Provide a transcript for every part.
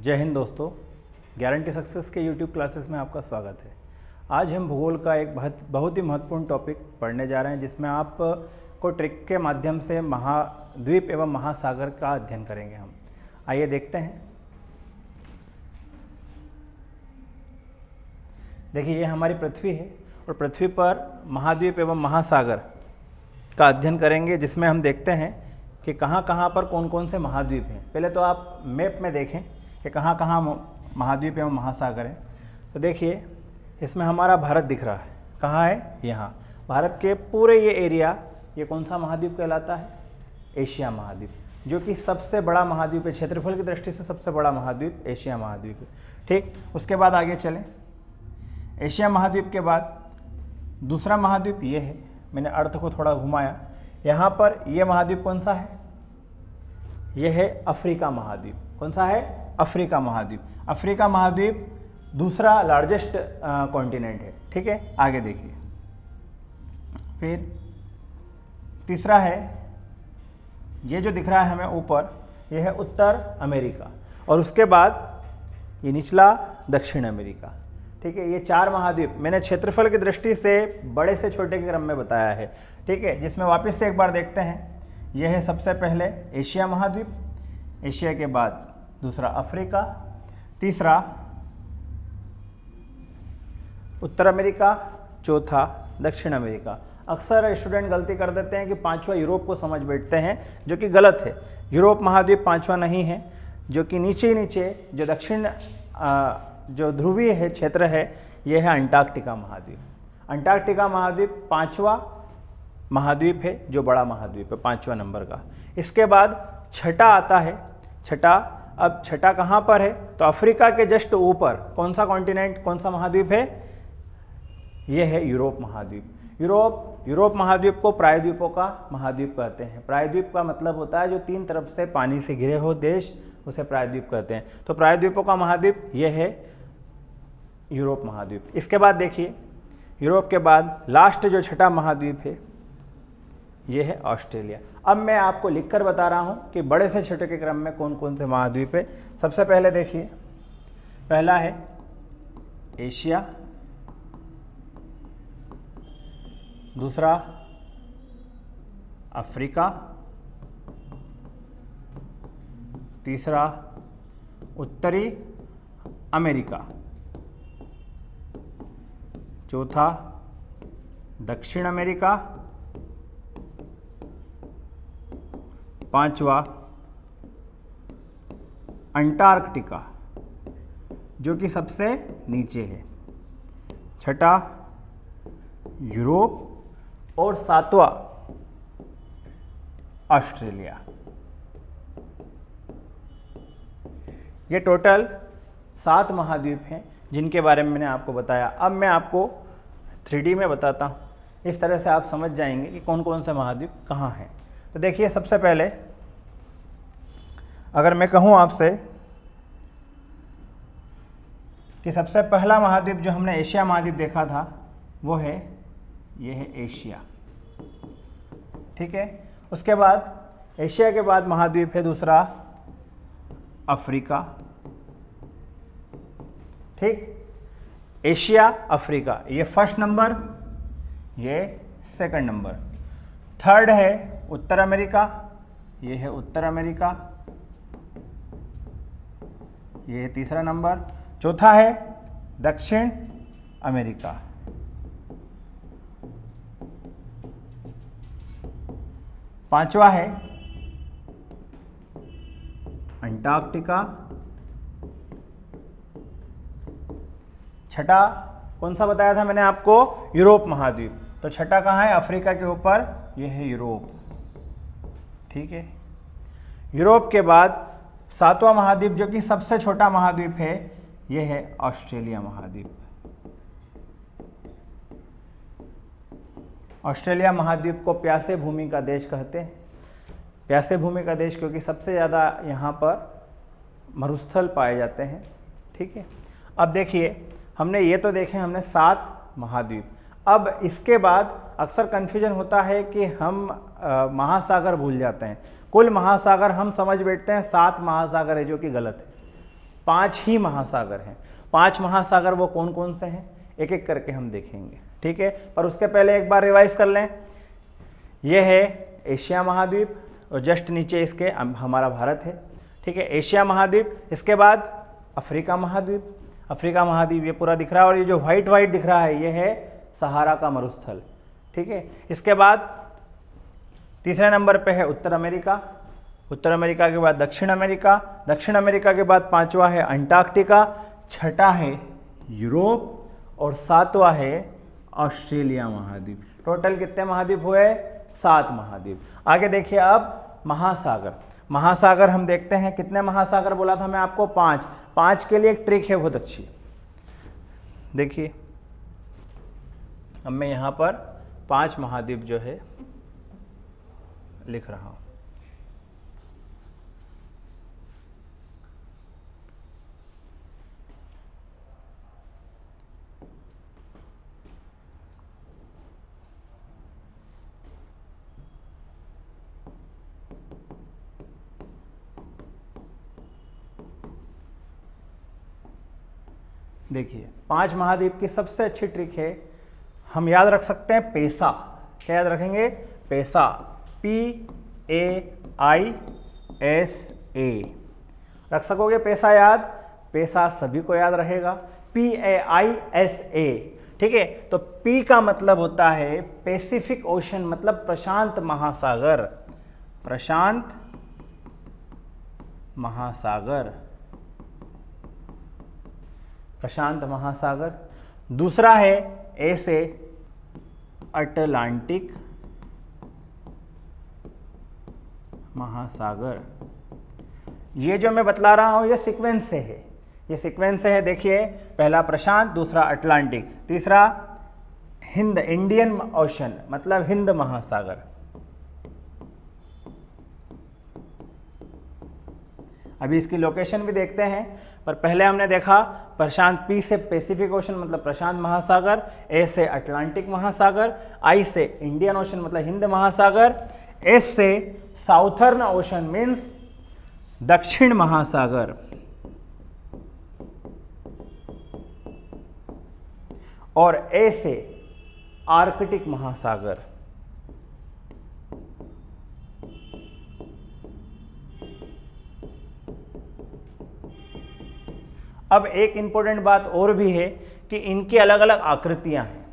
जय हिंद दोस्तों, guarantee success के यूट्यूब क्लासेस में आपका स्वागत है। आज हम भूगोल का एक बहुत ही महत्वपूर्ण टॉपिक पढ़ने जा रहे हैं, जिसमें आप को ट्रिक के माध्यम से महाद्वीप एवं महासागर का अध्ययन करेंगे हम। आइए देखते हैं। देखिए, ये हमारी पृथ्वी है और पृथ्वी पर महाद्वीप एवं महासागर का अध्ययन करेंगे, जिसमें हम देखते हैं कि कहाँ कहाँ पर कौन कौन से महाद्वीप हैं। पहले तो आप मैप में देखें कि कहाँ कहाँ महाद्वीप एवं महासागर हैं। तो देखिए, इसमें हमारा भारत दिख रहा है। कहाँ है? यहाँ। भारत के पूरे ये एरिया, ये कौन सा महाद्वीप कहलाता है? एशिया महाद्वीप, जो कि सबसे बड़ा महाद्वीप है। क्षेत्रफल की दृष्टि से सबसे बड़ा महाद्वीप एशिया महाद्वीप है। ठीक, उसके बाद आगे चलें। एशिया महाद्वीप के बाद दूसरा महाद्वीप ये है। मैंने अर्थ को थोड़ा घुमाया। यहाँ पर ये महाद्वीप कौन सा है? ये है अफ्रीका महाद्वीप। कौन सा है? अफ्रीका महाद्वीप। अफ्रीका महाद्वीप दूसरा लार्जेस्ट कॉन्टिनेंट है। ठीक है, आगे देखिए। फिर तीसरा है, ये जो दिख रहा है हमें ऊपर, ये है उत्तर अमेरिका। और उसके बाद ये निचला दक्षिण अमेरिका। ठीक है, ये चार महाद्वीप मैंने क्षेत्रफल की दृष्टि से बड़े से छोटे के क्रम में बताया है। ठीक है, जिसमें वापस से एक बार देखते हैं। यह है सबसे पहले एशिया महाद्वीप, एशिया के बाद दूसरा अफ्रीका, तीसरा उत्तर अमेरिका, चौथा दक्षिण अमेरिका। अक्सर स्टूडेंट गलती कर देते हैं कि पांचवा यूरोप को समझ बैठते हैं, जो कि गलत है। यूरोप महाद्वीप पांचवा नहीं है, जो कि नीचे नीचे जो दक्षिण जो ध्रुवीय है क्षेत्र है, यह है अंटार्कटिका महाद्वीप। अंटार्कटिका महाद्वीप पांचवा महाद्वीप है, जो बड़ा महाद्वीप है, पांचवा नंबर का। इसके बाद छठा आता है। अब छठा कहाँ पर है? तो अफ्रीका के जस्ट ऊपर कौन सा कॉन्टिनेंट, कौन सा महाद्वीप है? यह है यूरोप महाद्वीप। यूरोप महाद्वीप को प्रायद्वीपों का महाद्वीप कहते हैं। प्रायद्वीप का मतलब होता है जो तीन तरफ से पानी से घिरे हो देश, उसे प्रायद्वीप कहते हैं। तो प्रायद्वीपों का महाद्वीप यह है यूरोप महाद्वीप। इसके बाद देखिए, यूरोप के बाद लास्ट जो छठा महाद्वीप है, यह है ऑस्ट्रेलिया। अब मैं आपको लिखकर बता रहा हूं कि बड़े से छोटे के क्रम में कौन कौन से महाद्वीप है। सबसे पहले देखिए, पहला है एशिया, दूसरा अफ्रीका, तीसरा उत्तरी अमेरिका, चौथा दक्षिण अमेरिका, पांचवा अंटार्कटिका, जो कि सबसे नीचे है, छठा यूरोप, और सातवां ऑस्ट्रेलिया। ये टोटल 7 महाद्वीप हैं, जिनके बारे में मैंने आपको बताया। अब मैं आपको 3D में बताता हूँ, इस तरह से आप समझ जाएंगे कि कौन कौन से महाद्वीप कहाँ हैं। तो देखिए, सबसे पहले अगर मैं कहूँ आपसे कि सबसे पहला महाद्वीप जो हमने एशिया महाद्वीप देखा था, वो है, ये है एशिया। ठीक है, उसके बाद एशिया के बाद महाद्वीप है दूसरा अफ्रीका। ठीक, एशिया अफ्रीका, ये फर्स्ट नंबर, ये सेकंड नंबर। थर्ड है उत्तर अमेरिका, ये है उत्तर अमेरिका, ये है तीसरा नंबर। चौथा है दक्षिण अमेरिका। पांचवा है अंटार्कटिका। छठा कौन सा बताया था मैंने आपको? यूरोप महाद्वीप। तो छठा कहाँ है? अफ्रीका के ऊपर, यह है यूरोप। ठीक है, यूरोप के बाद सातवां महाद्वीप, जो कि सबसे छोटा महाद्वीप है, यह है ऑस्ट्रेलिया महाद्वीप। ऑस्ट्रेलिया महाद्वीप को प्यासे भूमि का देश कहते हैं। प्यासे भूमि का देश क्योंकि सबसे ज़्यादा यहाँ पर मरुस्थल पाए जाते हैं। ठीक है, अब देखिए, हमने ये तो देखे, हमने 7 महाद्वीप। अब इसके बाद अक्सर कन्फ्यूजन होता है कि हम महासागर भूल जाते हैं। कुल महासागर हम समझ बैठते हैं 7 महासागर है, जो कि गलत है। 5 ही महासागर हैं। 5 महासागर वो कौन कौन से हैं, एक एक करके हम देखेंगे, ठीक है। पर उसके पहले एक बार रिवाइज कर लें। ये है एशिया महाद्वीप और जस्ट नीचे इसके हमारा भारत है, ठीक है, एशिया महाद्वीप। इसके बाद अफ्रीका महाद्वीप, अफ्रीका महाद्वीप ये पूरा दिख रहा है और ये जो व्हाइट व्हाइट दिख रहा है ये है सहारा का मरुस्थल, ठीक है। इसके बाद तीसरे नंबर पे है उत्तर अमेरिका, उत्तर अमेरिका के बाद दक्षिण अमेरिका, दक्षिण अमेरिका के बाद 5वां है अंटार्कटिका, 6ठा है यूरोप और 7वां है ऑस्ट्रेलिया महाद्वीप। टोटल कितने महाद्वीप हुए, 7 महाद्वीप। आगे देखिए अब महासागर, महासागर हम देखते हैं कितने महासागर बोला था मैं आपको, 5। 5 के लिए एक ट्रिक है बहुत अच्छी, देखिए अब मैं यहाँ पर 5 महाद्वीप जो है लिख रहा हूँ। देखिए 5 महाद्वीप की सबसे अच्छी ट्रिक है, हम याद रख सकते हैं पेसा। क्या याद रखेंगे, पेसा, PAISA रख सकोगे पेसा याद, पेसा सभी को याद रहेगा, PAISA, ठीक है। तो P का मतलब होता है पैसिफिक ओशन, मतलब प्रशांत महासागर, प्रशांत महासागर, प्रशांत महासागर। दूसरा है ए से अटलांटिक महासागर। ये जो मैं बतला रहा हूं ये सीक्वेंस से है, ये सीक्वेंस से है। देखिए पहला प्रशांत, दूसरा अटलांटिक, तीसरा हिंद, इंडियन ओशन मतलब हिंद महासागर। अभी इसकी लोकेशन भी देखते हैं, पर पहले हमने देखा प्रशांत, पी से पैसिफिक ओशन मतलब प्रशांत महासागर, ए से अटलांटिक महासागर, आई से इंडियन ओशन मतलब हिंद महासागर, एस से साउथर्न ओशन मीन्स दक्षिण महासागर, और ए से आर्कटिक महासागर। अब एक इंपॉर्टेंट बात और भी है कि इनकी अलग अलग आकृतियां हैं,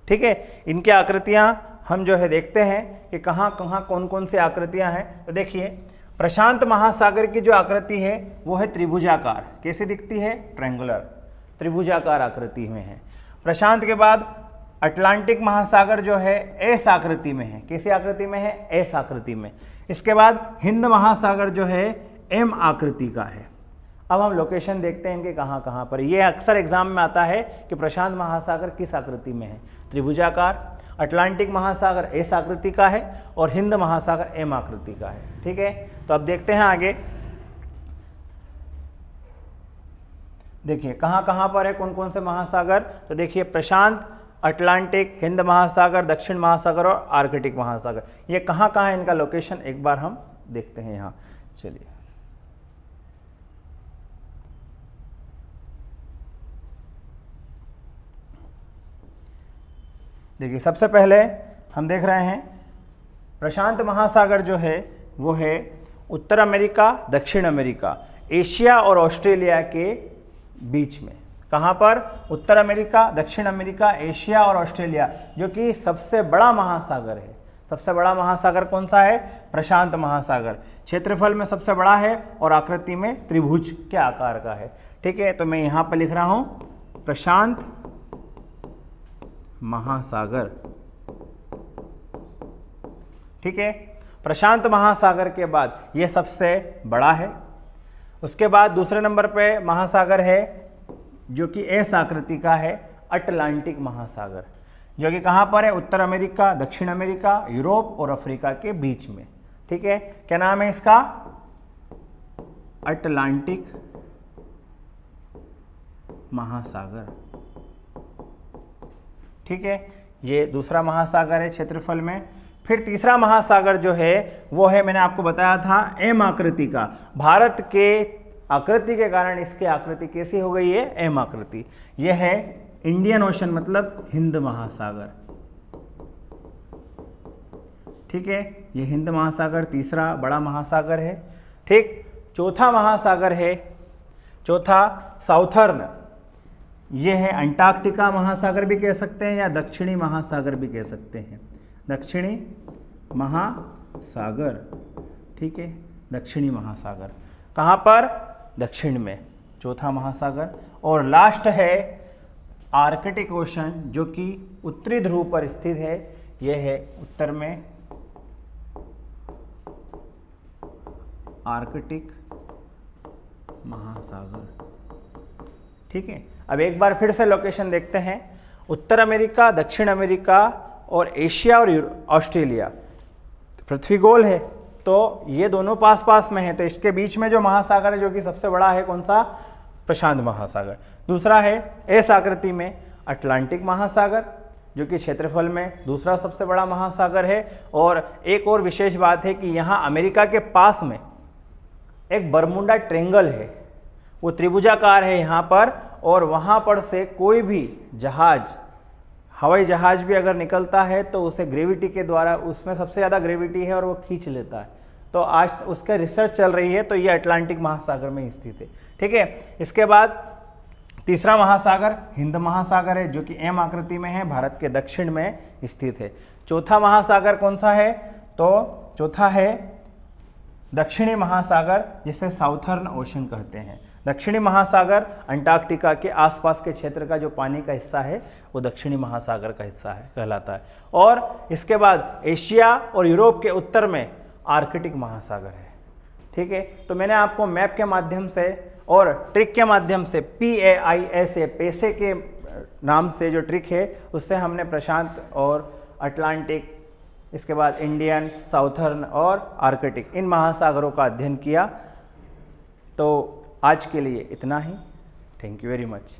ठीक है। इनकी आकृतियां हम जो है देखते हैं कि कहाँ कहाँ कौन कौन सी आकृतियां हैं। तो देखिए प्रशांत महासागर की जो आकृति है वो है त्रिभुजाकार। कैसे दिखती है, ट्रायंगुलर, त्रिभुजाकार आकृति में है। प्रशांत के बाद अटलांटिक महासागर जो है एस आकृति में है। कैसी आकृति में है, एस आकृति में। इसके बाद हिंद महासागर जो है एम आकृति का है। अब हम लोकेशन देखते हैं इनके कहाँ कहाँ पर। ये अक्सर एग्जाम में आता है कि प्रशांत महासागर किस आकृति में है, त्रिभुजाकार, अटलांटिक महासागर एस आकृति का है और हिंद महासागर एम आकृति का है, ठीक है। तो अब देखते हैं आगे, देखिए कहाँ कहाँ पर है, कौन कौन से महासागर। तो देखिए प्रशांत, अटलांटिक, हिंद महासागर, दक्षिण महासागर और आर्कटिक महासागर, ये कहाँ कहाँ है इनका लोकेशन एक बार हम देखते हैं यहाँ। चलिए देखिए सबसे पहले हम देख रहे हैं प्रशांत महासागर जो है वो है उत्तर अमेरिका, दक्षिण अमेरिका, एशिया और ऑस्ट्रेलिया के बीच में। कहाँ पर, उत्तर अमेरिका, दक्षिण अमेरिका, एशिया और ऑस्ट्रेलिया, जो कि सबसे बड़ा महासागर है। सबसे बड़ा महासागर कौन सा है, प्रशांत महासागर। क्षेत्रफल में सबसे बड़ा है और आकृति में त्रिभुज के आकार का है, ठीक है। तो मैं यहाँ पर लिख रहा हूँ प्रशांत महासागर, ठीक है। प्रशांत महासागर के बाद ये सबसे बड़ा है। उसके बाद दूसरे नंबर पे महासागर है जो कि एस आकृति का है, अटलांटिक महासागर, जो कि कहाँ पर है, उत्तर अमेरिका, दक्षिण अमेरिका, यूरोप और अफ्रीका के बीच में, ठीक है। क्या नाम है इसका, अटलांटिक महासागर, ठीक है। ये दूसरा महासागर है क्षेत्रफल में। फिर तीसरा महासागर जो है वो है, मैंने आपको बताया था एम आकृति का। भारत के आकृति के कारण इसकी आकृति कैसी हो गई है, एम आकृति। यह है इंडियन ओशन मतलब हिंद महासागर, ठीक है। ये हिंद महासागर तीसरा बड़ा महासागर है, ठीक। चौथा महासागर है, चौथा साउथर्न, ये है अंटार्कटिका महासागर भी कह सकते हैं या दक्षिणी महासागर भी कह सकते हैं, दक्षिणी महासागर, ठीक है। दक्षिणी महासागर कहाँ पर, दक्षिण में, चौथा महासागर। और लास्ट है आर्कटिक ओशन जो कि उत्तरी ध्रुव पर स्थित है, यह है उत्तर में आर्कटिक महासागर, ठीक है। अब एक बार फिर से लोकेशन देखते हैं, उत्तर अमेरिका, दक्षिण अमेरिका और एशिया और ऑस्ट्रेलिया। पृथ्वी गोल है तो ये दोनों पास पास में है, तो इसके बीच में जो महासागर है जो कि सबसे बड़ा है, कौन सा, प्रशांत महासागर। दूसरा है एस आकृति में अटलांटिक महासागर जो कि क्षेत्रफल में दूसरा सबसे बड़ा महासागर है। और एक और विशेष बात है कि यहाँ अमेरिका के पास में एक बरमुडा ट्रेंगल है, वो त्रिभुजाकार है यहाँ पर, और वहाँ पर से कोई भी जहाज, हवाई जहाज भी अगर निकलता है तो उसे ग्रेविटी के द्वारा, उसमें सबसे ज़्यादा ग्रेविटी है और वो खींच लेता है। तो आज उसका रिसर्च चल रही है, तो ये अटलांटिक महासागर में स्थित है, ठीक है। इसके बाद तीसरा महासागर हिंद महासागर है जो कि एम आकृति में है, भारत के दक्षिण में स्थित है। चौथा महासागर कौन सा है, तो चौथा है दक्षिणी महासागर जिसे साउथर्न ओशन कहते हैं। दक्षिणी महासागर अंटार्कटिका के आसपास के क्षेत्र का जो पानी का हिस्सा है वो दक्षिणी महासागर का हिस्सा है, कहलाता है। और इसके बाद एशिया और यूरोप के उत्तर में आर्कटिक महासागर है, ठीक है। तो मैंने आपको मैप के माध्यम से और ट्रिक के माध्यम से PAISA, पैसे के नाम से जो ट्रिक है उससे हमने प्रशांत और अटलांटिक, इसके बाद इंडियन, साउथर्न और आर्कटिक, इन महासागरों का अध्ययन किया। तो आज के लिए इतना ही। Thank you very much.